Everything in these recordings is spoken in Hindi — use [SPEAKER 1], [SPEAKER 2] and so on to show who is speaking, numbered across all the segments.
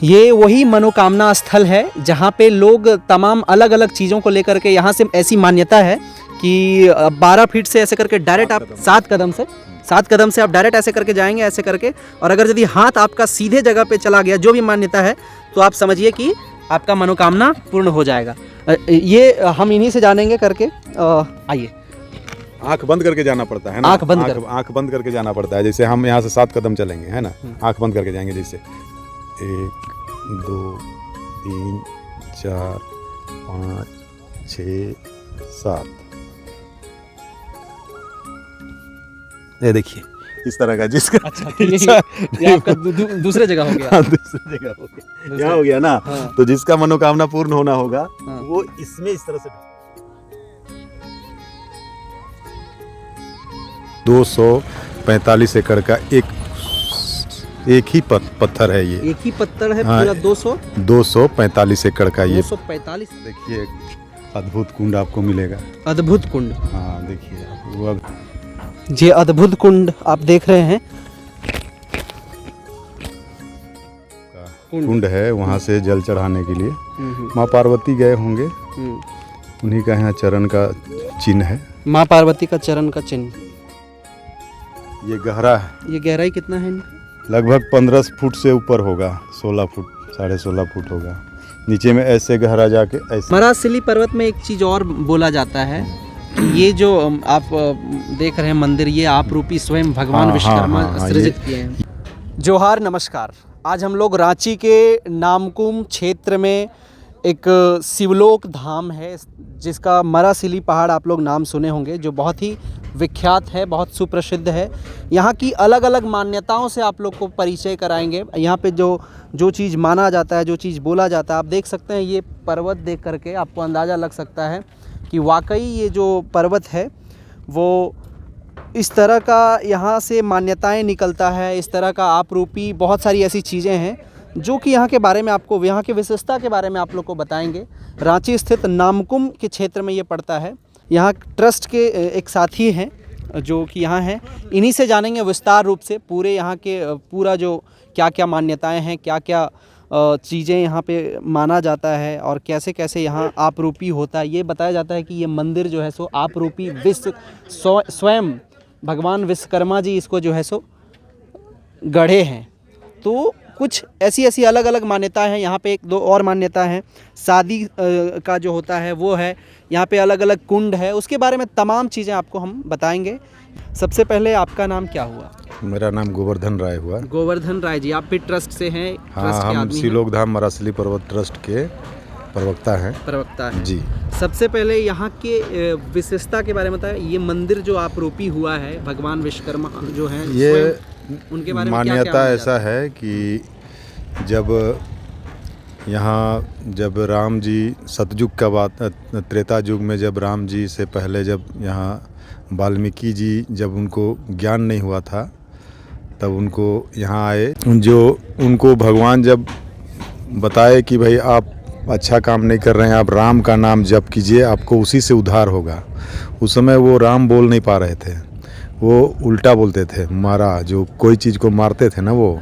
[SPEAKER 1] ये वही मनोकामना स्थल है जहाँ पे लोग तमाम अलग अलग चीज़ों को लेकर के, यहाँ से ऐसी मान्यता है कि 12 फीट से ऐसे करके डायरेक्ट आप 7 कदम से आप डायरेक्ट ऐसे करके जाएंगे, ऐसे करके, और अगर यदि हाथ आपका सीधे जगह पे चला गया, जो भी मान्यता है, तो आप समझिए कि आपका मनोकामना पूर्ण हो जाएगा। ये हम इन्हीं से जानेंगे करके। आइए।
[SPEAKER 2] आंख बंद करके जाना पड़ता है ना, आंख बंद करके जाना पड़ता है। जैसे हम यहाँ से 7 कदम चलेंगे, है ना, आंख बंद करके जाएंगे। जैसे 1 2 3 4 5 6 7, ये देखिए इस तरह का, जिसका
[SPEAKER 1] अच्छा ये आपका दूसरे जगह हो गया।
[SPEAKER 2] दूसरी जगह हो गया, यहाँ हो गया ना। हाँ। तो जिसका मनोकामना पूर्ण होना होगा, हाँ, वो इसमें इस तरह से 245 एकड़ का एक ही पत्थर है ये। एक ही पत्थर है। हाँ, पूरा 245 एकड़ का ये। 245। देखिए अद्भुत कुंड आपको मिलेगा। अद्भुत कुंड। हाँ देखिए वो
[SPEAKER 1] ये अद्भुत कुंड आप देख रहे हैं।
[SPEAKER 2] कुंड है, वहाँ से जल चढ़ाने के लिए माँ पार्वती गए होंगे, उन्हीं का यहाँ चरण का चिन्ह है।
[SPEAKER 1] माँ पार्वती का चरण का चिन्ह।
[SPEAKER 2] ये गहरा है।
[SPEAKER 1] ये गहराई कितना है?
[SPEAKER 2] लगभग 15 फुट से ऊपर होगा, 16 फुट 16.5 फुट होगा। नीचे में ऐसे गहरा जाके ऐसे।
[SPEAKER 1] मरासिली पर्वत में एक चीज़ और बोला जाता है, ये जो आप देख रहे हैं मंदिर, ये आप रूपी स्वयं भगवान विश्वकर्मा सृजित किए हैं। जोहार, नमस्कार। आज हम लोग रांची के नामकुम क्षेत्र में एक शिवलोक धाम है, जिसका मरासिली पहाड़ आप लोग नाम सुने होंगे, जो बहुत ही विख्यात है, बहुत सुप्रसिद्ध है। यहाँ की अलग अलग मान्यताओं से आप लोग को परिचय कराएंगे। यहाँ पे जो चीज़ माना जाता है, जो चीज़ बोला जाता है, आप देख सकते हैं। ये पर्वत देख करके आपको अंदाज़ा लग सकता है कि वाकई ये जो पर्वत है वो इस तरह का, यहाँ से मान्यताएं निकलता है, इस तरह का आप रूपी बहुत सारी ऐसी चीज़ें हैं जो कि यहाँ के बारे में आपको, यहाँ की विशेषता के बारे में आप लोग को बताएंगे। रांची स्थित नामकुम के क्षेत्र में ये पड़ता है। यहाँ ट्रस्ट के एक साथी हैं जो कि यहाँ हैं, इन्हीं से जानेंगे विस्तार रूप से पूरे यहाँ के पूरा जो क्या क्या मान्यताएं हैं, क्या क्या चीज़ें यहाँ पे माना जाता है और कैसे कैसे यहाँ आप रूपी होता है। ये बताया जाता है कि ये मंदिर जो है सो आप रूपी स्वयं भगवान विश्वकर्मा जी इसको जो है सो गढ़े हैं। तो कुछ ऐसी अलग अलग मान्यताएं हैं। यहाँ पे 1-2 और मान्यता हैं। शादी का जो होता है वो है, यहाँ पे अलग अलग कुंड है, उसके बारे में तमाम चीज़ें आपको हम बताएंगे। सबसे पहले आपका नाम क्या हुआ?
[SPEAKER 2] मेरा नाम गोवर्धन राय हुआ।
[SPEAKER 1] गोवर्धन राय जी, आप भी ट्रस्ट से हैं?
[SPEAKER 2] हाँ, हम शिवलोक धाम मरासिली पर्वत ट्रस्ट के प्रवक्ता हैं जी। सबसे
[SPEAKER 1] पहले यहाँ के विशेषता के बारे में बताएं। ये मंदिर जो आप रूपी हुआ है भगवान विश्वकर्मा जो हैं,
[SPEAKER 2] ये
[SPEAKER 1] उनके बारे में
[SPEAKER 2] मान्यता ऐसा है कि जब राम जी सतयुग का बात, त्रेता युग में जब राम जी से पहले जब यहाँ वाल्मीकि जी जब उनको ज्ञान नहीं हुआ था, तब उनको यहाँ आए। जो उनको भगवान जब बताए कि भाई आप अच्छा काम नहीं कर रहे हैं, आप राम का नाम जप कीजिए, आपको उसी से उद्धार होगा। उस समय वो राम बोल नहीं पा रहे थे, वो उल्टा बोलते थे, मरा। जो कोई चीज़ को मारते थे ना वो,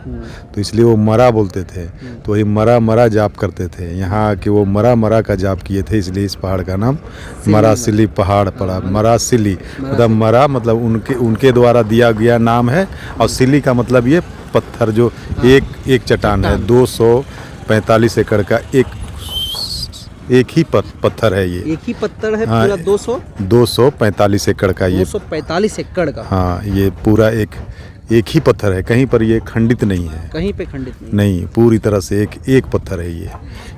[SPEAKER 2] तो इसलिए वो मरा बोलते थे। तो वही मरा जाप करते थे। यहाँ कि वो मरा का जाप किए थे, इसलिए इस पहाड़ का नाम मरासिली पहाड़ पड़ा। मरासिली मतलब मरा, मतलब उनके द्वारा दिया गया नाम है, और सिली का मतलब ये पत्थर जो एक चट्टान है। 245 एकड़ का एक ही पत्थर है ये।
[SPEAKER 1] एक ही पत्थर है। हाँ, पूरा
[SPEAKER 2] 245 एकड़ का ये।
[SPEAKER 1] 245 एकड़ का।
[SPEAKER 2] हाँ, ये पूरा एक ही पत्थर है, कहीं पर ये खंडित नहीं है।
[SPEAKER 1] कहीं पे खंडित
[SPEAKER 2] नहीं, पूरी तरह से एक पत्थर है ये,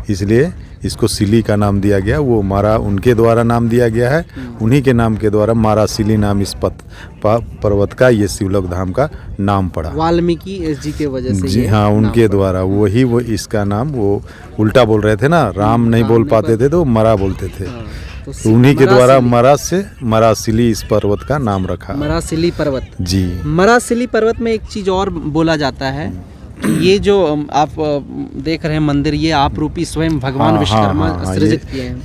[SPEAKER 2] इसलिए इसको सिली का नाम दिया गया। वो मारा उनके द्वारा नाम दिया गया है, उन्हीं के नाम के द्वारा मारासिली नाम इस पर्वत का, ये शिवलोक धाम का नाम पड़ा। वाल्मीकि जी के वजह से जी। हाँ, उनके द्वारा वो इसका नाम, वो उल्टा बोल रहे थे ना, राम नहीं बोल पाते थे तो मरा बोलते थे। तो उन्हीं के द्वारा मरा से मरासिली इस पर्वत का नाम रखा। मरासिली पर्वत जी। मरासिली पर्वत में एक चीज़ और बोला जाता है, ये जो आप देख रहे हैं मंदिर, ये आप रूपी स्वयं भगवान विश्वकर्मा सृजित किए हैं।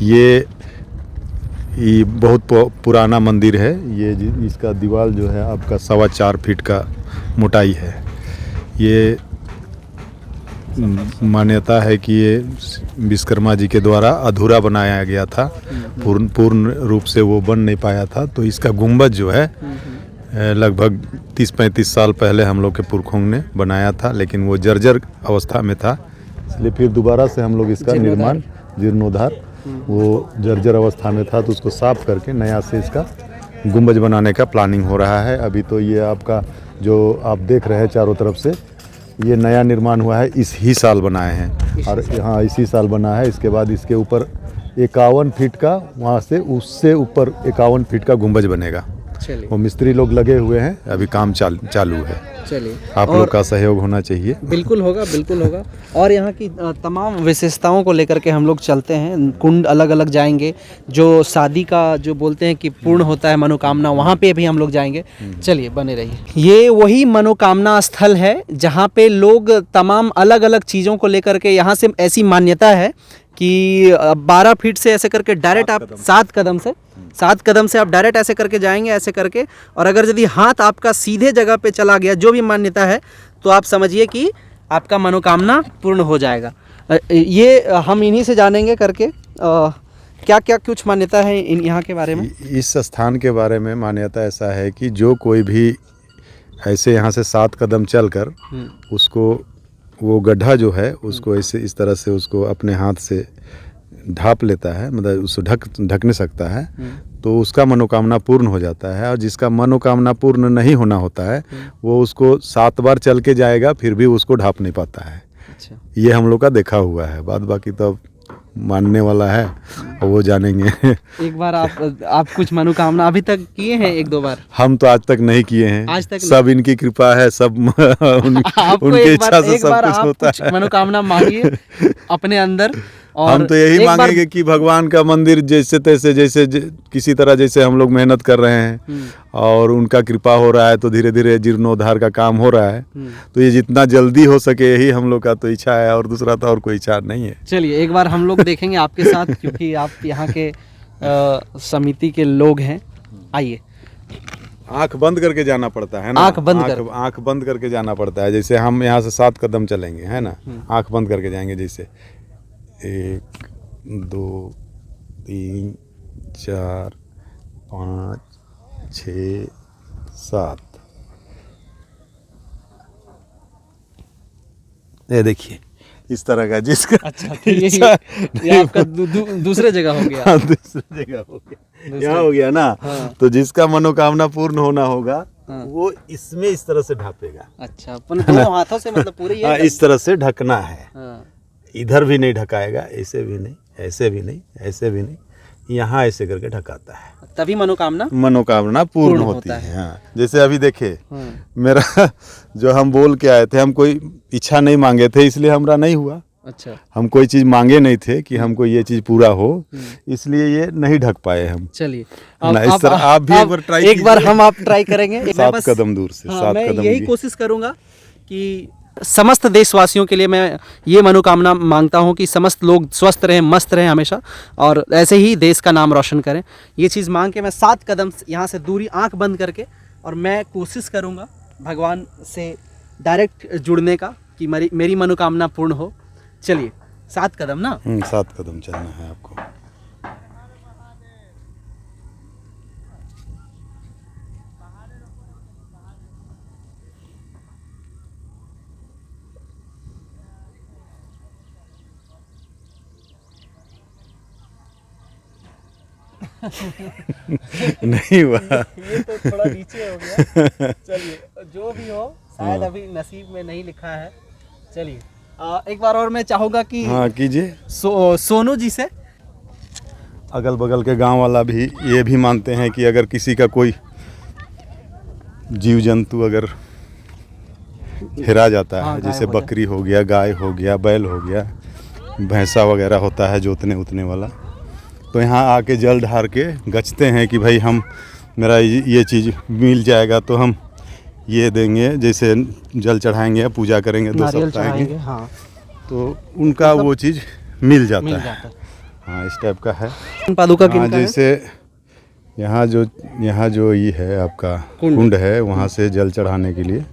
[SPEAKER 2] ये बहुत पुराना मंदिर है। ये इसका दीवार जो है आपका 4.25 फीट का मोटाई है। मान्यता है कि ये विश्वकर्मा जी के द्वारा अधूरा बनाया गया था, पूर्ण रूप से वो बन नहीं पाया था। तो इसका गुंबद जो है लगभग 30-35 साल पहले हम लोग के पुरखों ने बनाया था, लेकिन वो जर्जर अवस्था में था, इसलिए फिर दोबारा से हम लोग इसका निर्माण, जीर्णोद्धार, वो जर्जर अवस्था में था तो उसको साफ करके नया से इसका गुंबज बनाने का प्लानिंग हो रहा है। अभी तो ये आपका जो आप देख रहे हैं चारों तरफ से, ये नया निर्माण हुआ है, इस ही साल बनाए हैं, और हाँ इसी साल बना है। इसके बाद इसके ऊपर 51 फीट का, वहाँ से उससे ऊपर 51 फीट का गुंबज बनेगा। वो मिस्त्री लोग लगे हुए हैं, अभी काम चालू है।
[SPEAKER 1] चलिए,
[SPEAKER 2] आप लोग का सहयोग होना चाहिए।
[SPEAKER 1] बिल्कुल होगा, बिल्कुल होगा। और यहाँ की तमाम विशेषताओं को लेकर के हम लोग चलते हैं, कुंड अलग अलग जाएंगे, जो शादी का जो बोलते हैं कि पूर्ण होता है मनोकामना, वहाँ पे भी हम लोग जाएंगे। चलिए बने रहिए। ये वही मनोकामना स्थल है जहाँ पे लोग तमाम अलग अलग चीज़ों को लेकर के, यहाँ से ऐसी मान्यता है कि 12 फीट से ऐसे करके डायरेक्ट आप 7 कदम से आप डायरेक्ट ऐसे करके जाएंगे, ऐसे करके, और अगर यदि हाथ आपका सीधे जगह पे चला गया, जो भी मान्यता है, तो आप समझिए कि आपका मनोकामना पूर्ण हो जाएगा। ये हम इन्हीं से जानेंगे करके क्या क्या कुछ मान्यता है यहाँ के बारे में।
[SPEAKER 2] इस स्थान के बारे में मान्यता ऐसा है कि जो कोई भी ऐसे यहाँ से 7 कदम चलकर उसको, वो गड्ढा जो है उसको ऐसे इस तरह से उसको अपने हाथ से ढाप लेता है, मतलब उसको ढक नहीं सकता है, तो उसका मनोकामना पूर्ण हो जाता है। और जिसका मनोकामना पूर्ण नहीं होना होता है, वो उसको 7 बार चल के जाएगा, फिर भी उसको ढाप नहीं पाता है।
[SPEAKER 1] अच्छा।
[SPEAKER 2] ये हम लोग का देखा हुआ है, बाद बाकी तो मानने वाला है और वो जानेंगे।
[SPEAKER 1] एक बार आप कुछ मनोकामना अभी तक किए हैं? 1-2 बार?
[SPEAKER 2] हम तो आज तक नहीं किए हैं,
[SPEAKER 1] आज तक
[SPEAKER 2] सब इनकी कृपा है, सब उनके इच्छा से सब कुछ होता है।
[SPEAKER 1] मनोकामना मांगिए अपने अंदर, और
[SPEAKER 2] हम तो यही मांगेंगे कि भगवान का मंदिर जैसे तैसे, जैसे किसी तरह, जैसे हम लोग मेहनत कर रहे हैं और उनका कृपा हो रहा है, तो धीरे धीरे जीर्णोद्धार का काम हो रहा है, तो ये जितना जल्दी हो सके यही हम लोग का तो इच्छा है, और दूसरा तो और कोई इच्छा नहीं है।
[SPEAKER 1] चलिए एक बार हम लोग देखेंगे आपके साथ, क्योंकि आप यहाँ के समिति के लोग हैं। आइए।
[SPEAKER 2] आंख बंद करके जाना पड़ता है ना, आंख बंद करके जाना पड़ता है। जैसे हम यहाँ से 7 कदम चलेंगे, है ना, आंख बंद करके जाएंगे, जैसे 1 2 3 4 5 6 7। ये देखिए इस तरह का, जिसका
[SPEAKER 1] अच्छा, तो ये आपका दूसरे जगह हो गया।
[SPEAKER 2] दूसरी जगह हो गया, यहाँ हो गया ना।
[SPEAKER 1] हाँ।
[SPEAKER 2] तो जिसका मनोकामना पूर्ण होना होगा, हाँ, वो इसमें इस तरह से ढापेगा।
[SPEAKER 1] अच्छा, दोनों हाथों से, मतलब पूरे
[SPEAKER 2] हाँ, इस तरह से ढकना है।
[SPEAKER 1] हाँ।
[SPEAKER 2] इधर भी नहीं ढकाएगा, ऐसे भी नहीं, ऐसे भी नहीं, ऐसे भी नहीं, यहाँ ऐसे करके ढकाता है,
[SPEAKER 1] तभी
[SPEAKER 2] मनोकामना पूर्ण होती है। हाँ, जैसे अभी देखे, मेरा जो हम बोल के आए थे, हम कोई इच्छा नहीं मांगे थे, इसलिए हमारा नहीं हुआ।
[SPEAKER 1] अच्छा,
[SPEAKER 2] हम कोई चीज मांगे नहीं थे कि हमको ये चीज पूरा हो, इसलिए ये नहीं ढक पाए हम।
[SPEAKER 1] चलिए
[SPEAKER 2] इस तरह आप भी एक बार ट्राई,
[SPEAKER 1] एक बार हम आप ट्राई करेंगे।
[SPEAKER 2] 7 कदम दूर से, 7
[SPEAKER 1] मैं
[SPEAKER 2] कदम
[SPEAKER 1] यही कोशिश करूंगा कि समस्त देशवासियों के लिए मैं ये मनोकामना मांगता हूं कि समस्त लोग स्वस्थ रहें, मस्त रहें हमेशा, और ऐसे ही देश का नाम रोशन करें। ये चीज़ मांग के मैं 7 कदम यहाँ से दूरी, आंख बंद करके, और मैं कोशिश करूंगा भगवान से डायरेक्ट जुड़ने का, कि मेरी मनोकामना पूर्ण हो। चलिए 7 कदम ना,
[SPEAKER 2] 7 कदम चलना है आपको। नहीं हुआ,
[SPEAKER 1] ये तो थोड़ा नीचे हो गया। चलिए जो भी हो, शायद अभी नसीब में नहीं लिखा है। चलिए एक बार और मैं चाहूँगा कि,
[SPEAKER 2] हाँ कीजिए।
[SPEAKER 1] सोनू जी से,
[SPEAKER 2] अगल बगल के गांव वाला भी ये भी मानते हैं कि अगर किसी का कोई जीव जंतु अगर हेरा जाता है, जैसे बकरी हो गया, गाय हो गया, बैल हो गया, भैंसा वगैरह होता है जोतने उतने वाला, तो यहाँ आके जल ढार के गचते हैं कि भाई हम, मेरा ये चीज़ मिल जाएगा तो हम ये देंगे, जैसे जल चढ़ाएंगे, पूजा करेंगे, 2 सप्ताह की,
[SPEAKER 1] हाँ,
[SPEAKER 2] तो उनका वो चीज़ मिल जाता है। हाँ, इस टाइप का है।
[SPEAKER 1] पादुका
[SPEAKER 2] हाँ, जैसे यहाँ जो ये है आपका कुंड है, वहाँ से जल चढ़ाने के लिए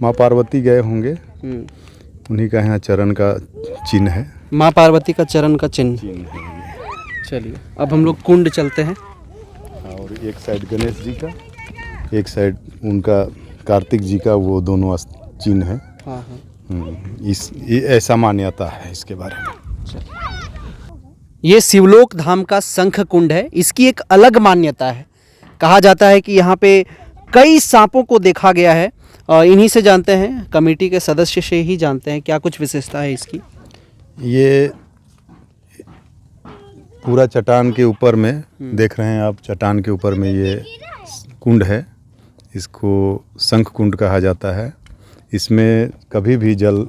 [SPEAKER 2] माँ पार्वती गए होंगे, उन्हीं का यहाँ चरण का चिन्ह है।
[SPEAKER 1] माँ पार्वती का चरण का चिन्ह।
[SPEAKER 2] चिन्ह है
[SPEAKER 1] चलिए अब हम लोग कुंड चलते हैं।
[SPEAKER 2] ये। और एक साइड गणेश जी का, एक साइड उनका कार्तिक जी का, वो दोनों चिन्ह है।
[SPEAKER 1] हाँ हाँ।
[SPEAKER 2] ऐसा मान्यता है इसके बारे में।
[SPEAKER 1] ये शिवलोक धाम का शंख कुंड है। इसकी एक अलग मान्यता है। कहा जाता है कि यहाँ पे कई सांपों को देखा गया है। इन्हीं से जानते हैं, कमेटी के सदस्य से ही जानते हैं क्या कुछ विशेषता है इसकी।
[SPEAKER 2] ये पूरा चट्टान के ऊपर में देख रहे हैं आप, चट्टान के ऊपर में ये कुंड है। इसको शंख कुंड कहा जाता है। इसमें कभी भी जल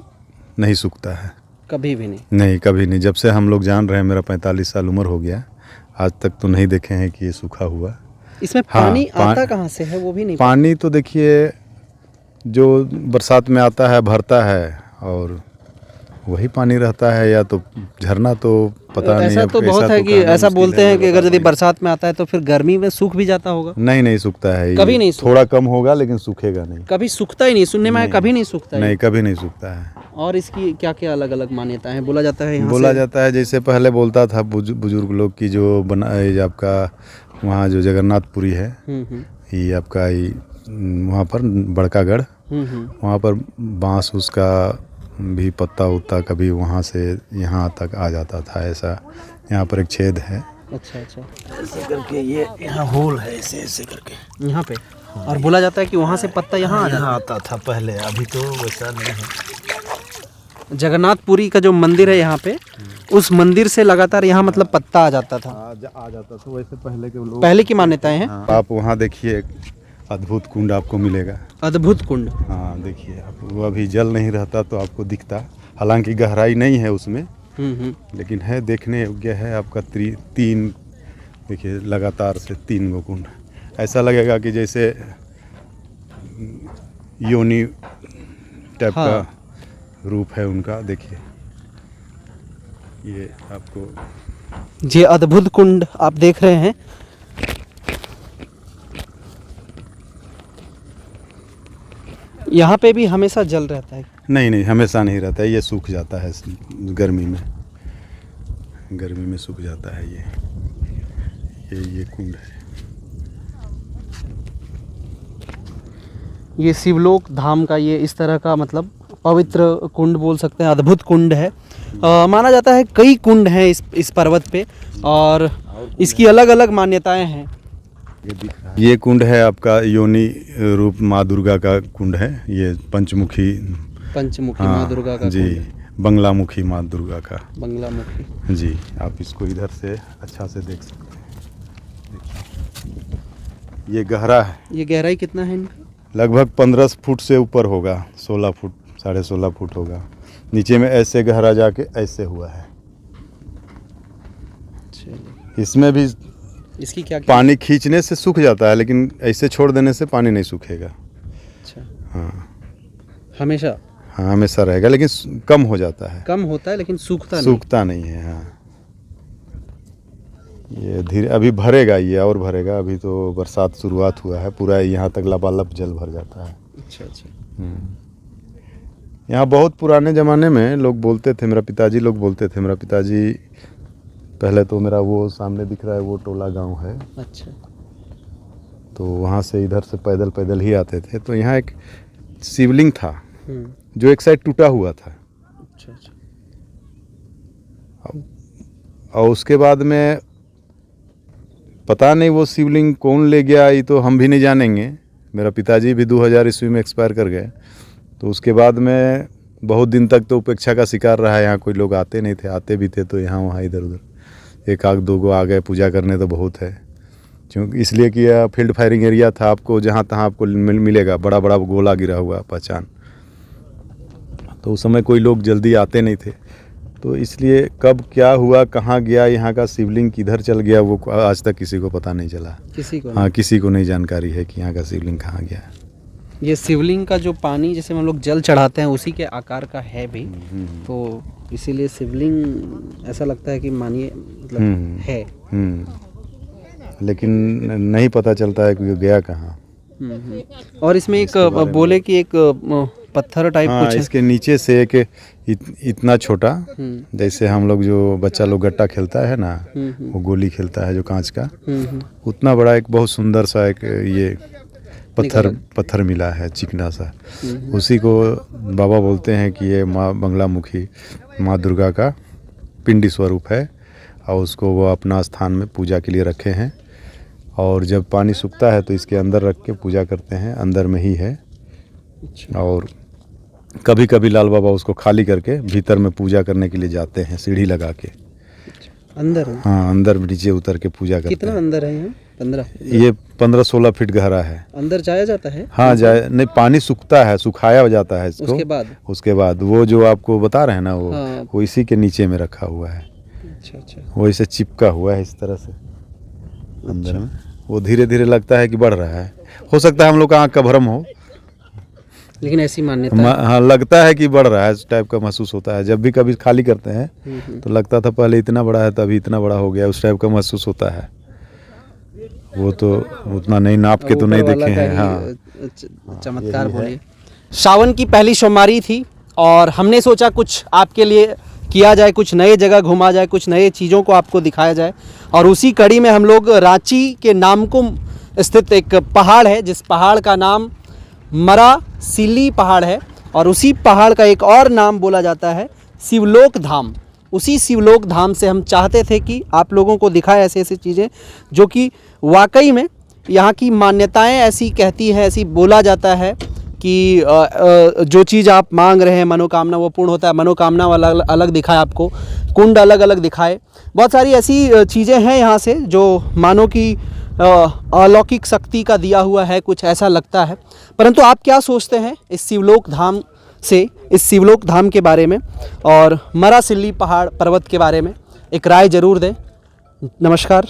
[SPEAKER 2] नहीं सूखता है।
[SPEAKER 1] कभी भी नहीं?
[SPEAKER 2] नहीं, कभी नहीं। जब से हम लोग जान रहे हैं, मेरा 45 साल उम्र हो गया, आज तक तो नहीं देखे हैं कि ये सूखा हुआ।
[SPEAKER 1] इसमें पानी आता कहाँ से है वो भी नहीं?
[SPEAKER 2] पानी तो देखिए जो बरसात में आता है भरता है और वही पानी रहता है, या तो झरना, तो पता नहीं।
[SPEAKER 1] ऐसा तो बहुत है कि ऐसा बोलते हैं कि अगर यदि बरसात में आता है तो फिर गर्मी में सूख भी जाता होगा।
[SPEAKER 2] नहीं, नहीं सूखता है।
[SPEAKER 1] कभी नहीं सूखता।
[SPEAKER 2] थोड़ा कम होगा लेकिन सूखेगा नहीं।
[SPEAKER 1] कभी सूखता ही नहीं? सुनने में कभी नहीं सूखता है।
[SPEAKER 2] नहीं, कभी नहीं सूखता है।
[SPEAKER 1] और इसकी क्या क्या अलग अलग मान्यताएं हैं? बोला जाता है
[SPEAKER 2] बोला जाता है जैसे पहले बोलता था बुजुर्ग लोग की, जो बना आपका वहाँ जो जगन्नाथपुरी है, ये आपका वहाँ पर बड़कागढ़, वहाँ पर बांस उसका भी पत्ता उत्ता कभी वहाँ से यहाँ तक आ जाता था। ऐसा यहाँ पर एक छेद है। अच्छा अच्छा। ऐसे करके ये यहाँ होल है, ऐसे ऐसे करके
[SPEAKER 1] यहाँ पे। और बोला जाता है कि वहाँ से पत्ता यहाँ
[SPEAKER 2] आता था पहले, अभी तो वैसा नहीं है।
[SPEAKER 1] जगन्नाथपुरी का जो मंदिर है यहाँ पे, उस मंदिर से लगातार यहाँ मतलब पत्ता आ जाता था।
[SPEAKER 2] आ जाता था वैसे पहले के लोग।
[SPEAKER 1] पहले की मान्यताएं हैं।
[SPEAKER 2] आप वहाँ देखिए, अद्भुत कुंड आपको मिलेगा।
[SPEAKER 1] अद्भुत कुंड?
[SPEAKER 2] हाँ देखिए आप, वो अभी जल नहीं रहता तो आपको दिखता, हालांकि गहराई नहीं है उसमें, लेकिन है, देखने योग्य है। आपका 3 देखिए लगातार से 3 गो कुंड। ऐसा लगेगा कि जैसे योनि टाइप का रूप है उनका। देखिए ये आपको,
[SPEAKER 1] ये अद्भुत कुंड आप देख रहे हैं। यहाँ पे भी हमेशा जल रहता है?
[SPEAKER 2] नहीं नहीं, हमेशा नहीं रहता है। ये सूख जाता है गर्मी में, गर्मी में सूख जाता है। ये कुंड है।
[SPEAKER 1] ये शिवलोक धाम का ये इस तरह का मतलब पवित्र कुंड बोल सकते हैं, अद्भुत कुंड है। माना जाता है कई कुंड हैं इस पर्वत पे, और इसकी अलग अलग मान्यताएं हैं।
[SPEAKER 2] ये कुंड है आपका योनि रूप माँ दुर्गा का कुंड है। ये पंचमुखी
[SPEAKER 1] माँ दुर्गा का
[SPEAKER 2] जी, बंगलामुखी माँ दुर्गा का।
[SPEAKER 1] बंगलामुखी
[SPEAKER 2] जी। आप इसको इधर से अच्छा से देख सकते हैं। ये गहरा है।
[SPEAKER 1] ये गहराई कितना है इनका?
[SPEAKER 2] लगभग 15 फुट से ऊपर होगा, 16 फुट, 16.5 फुट होगा। नीचे में ऐसे गहरा जाके ऐसे हुआ है। इसमें भी
[SPEAKER 1] इसकी क्या
[SPEAKER 2] पानी खींचने से सूख जाता है, लेकिन ऐसे छोड़ देने से पानी नहीं सूखेगा।
[SPEAKER 1] अच्छा।
[SPEAKER 2] हाँ,
[SPEAKER 1] हमेशा?
[SPEAKER 2] हाँ हमेशा रहेगा, लेकिन कम हो जाता है।
[SPEAKER 1] कम होता है लेकिन
[SPEAKER 2] सूखता नहीं है। हाँ, ये धीरे अभी भरेगा, ये और भरेगा। अभी तो बरसात शुरुआत हुआ है, पूरा यहाँ तक लबालब जल भर जाता है।
[SPEAKER 1] अच्छा अच्छा।
[SPEAKER 2] यहाँ बहुत पुराने ज़माने में लोग बोलते थे, मेरा पिताजी लोग बोलते थे। मेरा पिताजी पहले तो, मेरा वो सामने दिख रहा है वो टोला गांव है।
[SPEAKER 1] अच्छा।
[SPEAKER 2] तो वहाँ से इधर से पैदल पैदल ही आते थे। तो यहाँ एक शिवलिंग था जो एक साइड टूटा हुआ था।
[SPEAKER 1] अच्छा अच्छा।
[SPEAKER 2] और उसके बाद में पता नहीं वो शिवलिंग कौन ले गया, ये तो हम भी नहीं जानेंगे। मेरा पिताजी भी 2000 ईस्वी में एक्सपायर कर गए। तो उसके बाद में बहुत दिन तक तो उपेक्षा का शिकार रहा। यहाँ कोई लोग आते नहीं थे, आते भी थे तो यहाँ वहाँ इधर उधर 1-2 आ गए। पूजा करने तो बहुत है, क्योंकि इसलिए कि यह फील्ड फायरिंग एरिया था। आपको जहाँ तहाँ आपको मिलेगा बड़ा बड़ा गोला गिरा हुआ पहचान। तो उस समय कोई लोग जल्दी आते नहीं थे, तो इसलिए कब क्या हुआ, कहाँ गया, यहाँ का शिवलिंग किधर चल गया, वो आज तक किसी को पता नहीं चला।
[SPEAKER 1] किसी को?
[SPEAKER 2] हाँ, किसी को नहीं जानकारी है कि यहाँ का शिवलिंग कहाँ गया।
[SPEAKER 1] ये शिवलिंग का जो पानी जैसे हम लोग जल चढ़ाते हैं उसी के आकार का है भी, तो इसीलिए शिवलिंग ऐसा लगता है कि मानिए मतलब है।
[SPEAKER 2] लेकिन नहीं पता चलता है कि गया कहाँ।
[SPEAKER 1] और इसमें एक बोले कि एक पत्थर टाइप
[SPEAKER 2] हाँ,
[SPEAKER 1] कुछ है।
[SPEAKER 2] इसके नीचे से एक इतना छोटा, जैसे हम लोग जो बच्चा लोग गट्टा खेलता है ना, वो गोली खेलता है जो कांच का, उतना बड़ा एक बहुत सुंदर सा एक ये पत्थर मिला है, चिकना सा। उसी को बाबा बोलते हैं कि ये माँ बंगलामुखी माँ दुर्गा का पिंडी स्वरूप है, और उसको वो अपना स्थान में पूजा के लिए रखे हैं। और जब पानी सूखता है तो इसके अंदर रख के पूजा करते हैं, अंदर में ही है। और कभी कभी लाल बाबा उसको खाली करके भीतर में पूजा करने के लिए जाते हैं, सीढ़ी लगा के
[SPEAKER 1] अंदर।
[SPEAKER 2] हाँ, अंदर नीचे उतर के पूजा करते हैं।
[SPEAKER 1] कितना अंदर है यहाँ? 15?
[SPEAKER 2] ये 15-16 फीट गहरा है।
[SPEAKER 1] अंदर जाया जाता है?
[SPEAKER 2] हाँ, जाए नहीं, पानी सूखता है, सुखाया जाता है इसको। उसके बाद वो जो आपको बता रहे हैं ना, वो इसी के नीचे में रखा हुआ है।
[SPEAKER 1] अच्छा।
[SPEAKER 2] वो इसे चिपका हुआ है इस तरह से अंदर में। वो धीरे धीरे लगता है कि बढ़ रहा है। हो सकता है हम लोग का आँख का भ्रम हो,
[SPEAKER 1] लेकिन ऐसी मान्यता
[SPEAKER 2] हाँ, लगता है कि बढ़ रहा है, इस टाइप का महसूस होता है। जब भी कभी खाली करते हैं तो लगता था पहले इतना बड़ा है, तभी इतना बड़ा हो गया, उस टाइप का महसूस होता है। वो तो उतना नहीं नाप के तो नहीं देखे हैं। हाँ,
[SPEAKER 1] चमत्कार बोलिए। सावन की पहली सोमवारी थी और हमने सोचा कुछ आपके लिए किया जाए, कुछ नए जगह घुमा जाए, कुछ नए चीज़ों को आपको दिखाया जाए। और उसी कड़ी में हम लोग रांची के नामकुम स्थित एक पहाड़ है, जिस पहाड़ का नाम मरासिल्ली पहाड़ है, और उसी पहाड़ का एक और नाम बोला जाता है शिवलोक धाम। उसी शिवलोक धाम से हम चाहते थे कि आप लोगों को दिखाएं ऐसे ऐसी चीज़ें जो कि वाकई में यहाँ की मान्यताएं ऐसी कहती हैं, ऐसी बोला जाता है कि जो चीज़ आप मांग रहे हैं मनोकामना वो पूर्ण होता है। मनोकामना वाला अलग दिखाए आपको, कुंड अलग अलग दिखाए, बहुत सारी ऐसी चीज़ें हैं यहाँ से जो मानो कि अलौकिक शक्ति का दिया हुआ है, कुछ ऐसा लगता है। परंतु आप क्या सोचते हैं इस शिवलोक धाम से, इस शिवलोक धाम के बारे में और मरासिल्ली पहाड़ पर्वत के बारे में? एक राय ज़रूर दें। नमस्कार।